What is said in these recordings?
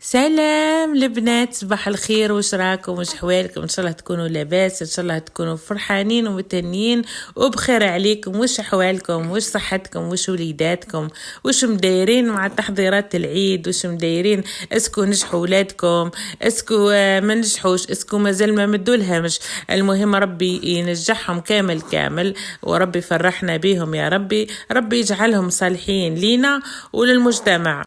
سلام البنات، صباح الخير. وش راكم؟ وش حوالكم؟ ان شاء الله تكونوا لاباس، ان شاء الله تكونوا فرحانين ومتهنين وبخير عليكم. وش حوالكم؟ وش صحتكم؟ وش وليداتكم؟ وش مدايرين مع تحضيرات العيد؟ وش مدايرين؟ اسكو نجحوا ولادكم؟ اسكو ما نجحوش؟ اسكو مازال ما مدولهمش؟ المهم ربي ينجحهم كامل كامل، وربي فرحنا بيهم يا ربي. ربي يجعلهم صالحين لينا وللمجتمع.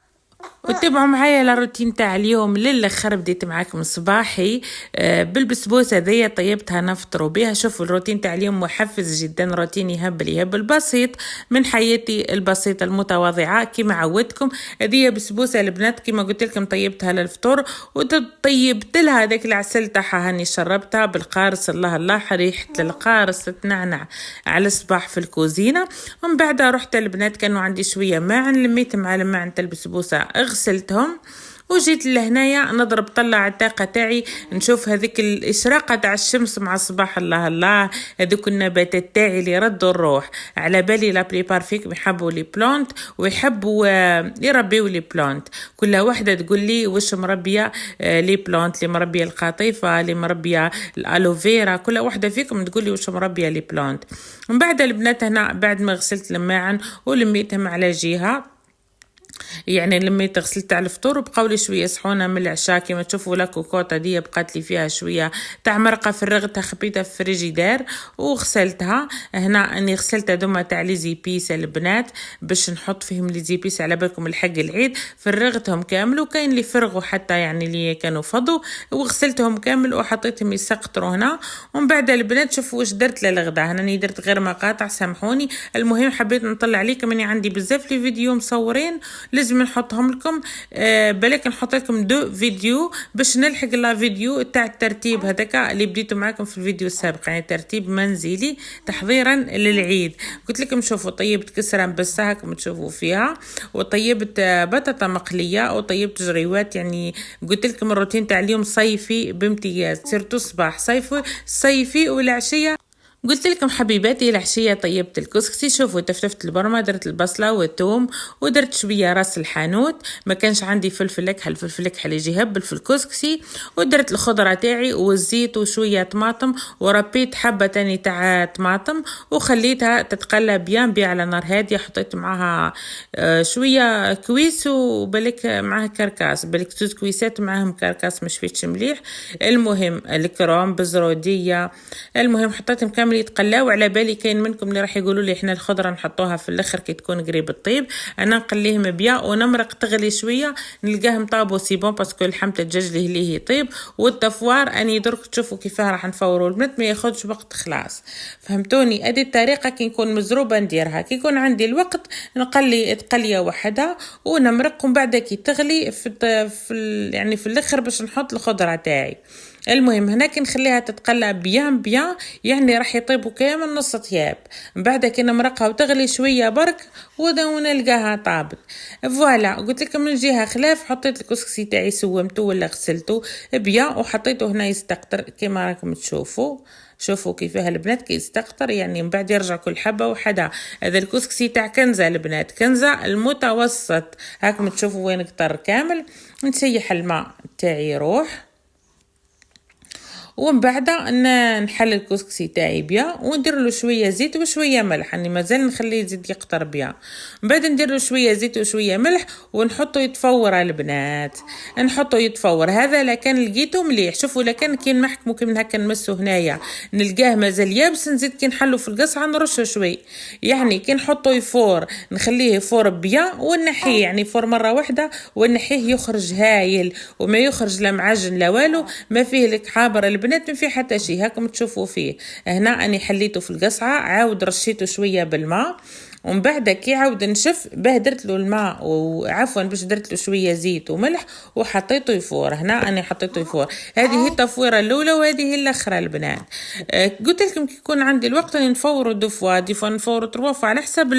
وتابعوا معايا الروتين تاع اليوم للاخر. بديت معاكم صباحي بالبسبوسه ذي طيبتها نفطروا بها. شوفوا الروتين تاع اليوم محفز جدا، روتين يهبل بسيط من حياتي البسيطه المتواضعه كما عودتكم. هذه بسبوسه البنات كما قلت لكم طيبتها للفطور، وطيبت لها هذاك العسل تاعها، هاني شربتها بالقارص. الله الله ريحه القارص تنعنع على الصباح في الكوزينه. ومن بعد رحت البنات كانوا عندي شويه معن، لميت مع المعن تاع البسبوسه غسلتهم وجيت لهنايا نضرب طلع الطاقه تاعي، نشوف هذيك الاشراقه تاع الشمس مع الصباح. الله الله هذوك النباتات تاعي اللي ردوا الروح. على بالي لا بريبار فيكم يحبوا لي بلانت ويحبوا يربيوا لي بلانت. كل واحده تقول لي وش مربيه لي بلانت، اللي مربيه القطيفه، اللي مربيه الالوفيرا، كل واحده فيكم تقول لي وش مربيه لي بلانت. من بعد البنات هنا بعد ما غسلت الماعن ولميتهم على جهه، يعني لما غسلت على الفطور وبقاو لي شويه صحونه من العشاء. كما تشوفوا لا كوكوطه دي بقات لي فيها شويه تاع مرقه فرغتها خبيتها في الفريجيدير وغسلتها. هنا اني غسلت هذوما تاع لي زيبيس البنات باش نحط فيهم لي زيبيس على بالكم الحق العيد. فرغتهم كامل وكاين اللي فرغوا حتى يعني اللي كانوا فضوا، وغسلتهم كامل وحطيتهم يسقطروا هنا. ومن بعد البنات شوفوا واش درت للغدا. هنا درت غير مقاطع سامحوني، المهم حبيت نطلع عليكم اني عندي بزاف لي فيديو مصورين لازم نحطهم لكم. بالك نحط لكم 2 فيديو باش نلحق لا فيديو تاع الترتيب هذاك اللي بديته معكم في الفيديو السابق، يعني ترتيب منزلي تحضيرا للعيد. قلت لكم شوفوا طيبت كسره مبسه كما تشوفوا فيها، وطيبت بطاطا مقليه، وطيبت جريوات. يعني قلت لكم الروتين تاع اليوم صيفي بامتياز، سيرتو الصباح صيفي والعشيه. قلت لكم حبيباتي العشيه طيبت الكسكسي. شوفوا تفتفت البرمه، درت البصله والثوم ودرت شويه راس الحانوت. ما كانش عندي فلفل اكحل، الفلفل اكحل يجي هبل في الكسكسي. ودرت الخضره تاعي والزيت وشويه طماطم، وربيت حبه تاني تاع طماطم وخليتها تتقلى بيان على نار هاديه. حطيت معاها شويه كويس وبالك معاها كركاس، بالك 2 كويسات معاهم كركاس مش فيتش مليح. المهم الكروم بزروديه، المهم حطيتهم كامل يتقلاو. على بالي كاين منكم اللي راح يقولوا لي احنا الخضره نحطوها في الاخر كي تكون قريب الطيب. انا نقليهم بيا ونمرق تغلي شويه نلقاهم طابو سي بون باسكو لحمت الدجاج اللي هي طيب. والتفوار اني درك تشوفوا كيفاه راح نفوروا البنات، ما ياخذش وقت خلاص. فهمتوني؟ هذه الطريقه كي نكون مزروبه نديرها. كي يكون عندي الوقت نقلي تقليه وحدها ونمرق، ومن بعد كي تغلي يعني في الاخر باش نحط الخضره تاعي. المهم هناك نخليها تتقلى بيان يعني راح يطيبوا كامل نص طياب. من بعد كي نمرقها وتغلي شويه برك ونلقاها طابت. فوالا قلت لكم من جهه خلاف حطيت الكسكسي تاعي سومته ولا غسلته بيان وحطيته هنا يستقطر كما راكم تشوفوا. شوفوا كيفاه البنات كي يستقطر، يعني من بعد يرجع كل حبه وحده. هذا الكسكسي تاع كنزه البنات، كنزه المتوسط. هاكم تشوفوا وين قطر كامل. نسيح الماء تاعي يروح، ومن بعد نحل الكسكسي تاعي بيا وندير له شويه زيت وشويه ملح. اني مازال نخليه يزيد يقطر بيا. من بعد ندير له شويه زيت وشويه ملح ونحطه يتفور البنات، نحطه يتفور. هذا لا كان لقيته مليح. شوفوا لا كان كي نحكمو كي من هكا نمسو هنايا نلقاه مازال يابس، نزيد كي نحلو في القصعه نرشه شوي. يعني كي نحطه يفور نخليه يفور بيا ونحيه، يعني يفور مره واحده ونحيه يخرج هايل، وما يخرج لا معجن لا والو، ما فيه لك حابر البنات ما في حتى شيء. هاكم تشوفوا فيه. هنا اني حليته في القصعه، عاود رشيته شويه بالماء، ومن بعد كي عاود نشف به درت له الماء وعفوا باش درت له شويه زيت وملح وحطيته يفور. هنا اني حطيته يفور. هذه هي التفويره الاولى وهذه هي الاخرى البنات. قلت لكم كي يكون عندي الوقت اني نفوروا ديفوا نفوروا 3 فوا على حسب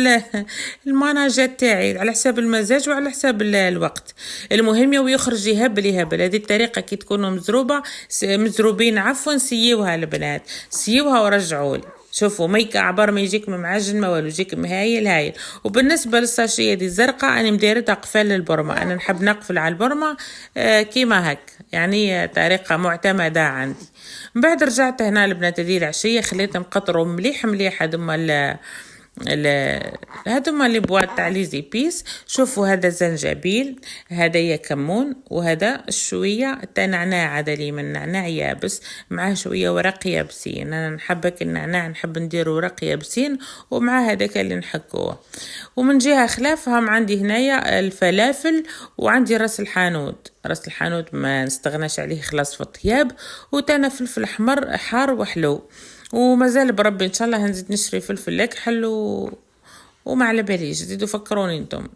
المناجات تاعي، على حساب المزاج وعلى حساب الوقت. المهم يخرج يهبل. هذه الطريقه كي تكونوا مزروبين عفوا سيوها البنات، سيوها ورجعوا لي. شوفوا ما يكعبر، ما يجيك معجن ما والو، يجيك هايل هايل. وبالنسبه للساشيه دي الزرقاء انا مديرتها قفال للبرمه، انا نحب نقفل على البرمه كيما هك، يعني طريقه معتمده عندي. من بعد رجعت هنا البنات هذه العشيه خليتهم قطروا مليح مليح هادوما اللي بواط تاع لي زيبيس. شوفوا هذا زنجبيل، هذايا كمون، وهذا شويه تاع نعناع، هذا لي من نعناع يابس معاه شويه ورق يابسين. انا نحبك النعناع نحب ندير ورق يابسين ومع هذاك اللي نحكوه. ومن جهه خلافهم عندي هنايا الفلافل، وعندي راس الحانوت. راس الحانوت ما نستغناش عليه خلاص في الطياب، وتانا فلفل احمر حار وحلو. ومازال بربي ان شاء الله هنزيد نشري فلفل لك حلو وما على باليش زيدوا فكروني انتم.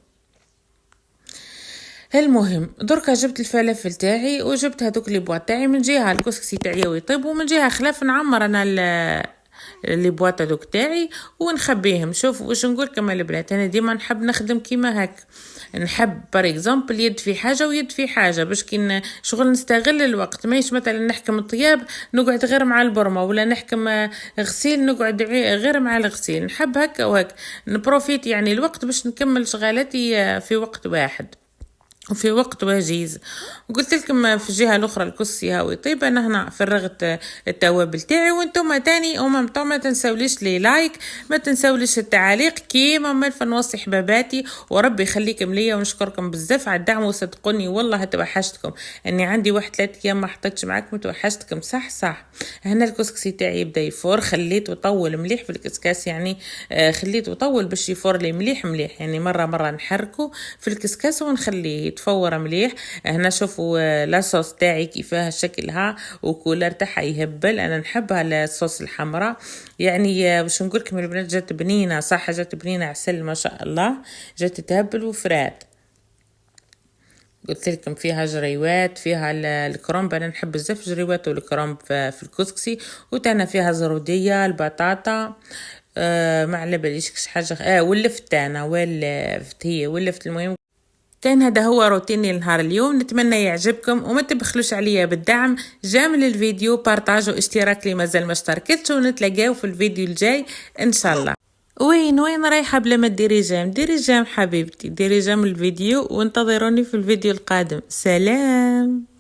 المهم دركا جبت الفلافل تاعي وجبت هذوك لي بواط تاعي، من جهه الكسكسي تاعي ويطيب، ومن جهه خلاف نعمر انا اللي بواط هذوك تاعي ونخبيهم. شوف واش نقول لكم البنات، انا ديما نحب نخدم كيما هك، نحب بار اكزامبل يد في حاجه ويد في حاجه باش كي شغل نستغل الوقت. ماهيش مثلا نحكم الطياب نقعد غير مع البرمه، ولا نحكم غسيل نقعد غير مع الغسيل. نحب هكا وهك نبروفيت يعني الوقت باش نكمل شغالاتي في وقت واحد وفي وقت وجيز. وقلت لكم في الجهه الاخرى الكسي هاوي طيب، انا هنا فرغت التوابل تاعي، وانتم تاني ما تنساوليش لي لايك، ما تنساوليش التعاليق كيما ملف نوصي حباباتي. وربي يخليكم ليا ونشكركم بزاف على الدعم، وصدقوني والله توحشتكم. اني عندي 3 ايام ما حطيتش معاكم، توحشتكم صح. هنا الكسكسي تاعي يبدا يفور، خليت وطول مليح في الكسكاس، يعني خليت وطول باش يفور لي مليح يعني مره نحركه في الكسكاس ونخليه يتفور مليح. هنا شوفوا لاصوص تاعي كيفاه شكلها وكولر تاعها يهبل، انا نحبها الصوص الحمراء يعني. باش نقول لكم البنات جات بنينه صح، جات بنينه عسل ما شاء الله، جات تهبل وفرات. قلت لكم فيها جريوات، فيها الكرنب، انا نحب بزاف جريوات والكرنب في الكسكسي. وتانا فيها زروديه البطاطا ما على باليش كش حاجه ولفت انا ولفت المهم. كان هذا هو روتيني لنهار اليوم، نتمنى يعجبكم وما تبخلوش عليا بالدعم. جامل الفيديو بارطاج واشتراك لي مازال ما اشتركتش، ونتلاقاو في الفيديو الجاي ان شاء الله. وين رايحه بلا ما ديري جام حبيبتي، ديري جام الفيديو وانتظروني في الفيديو القادم. سلام.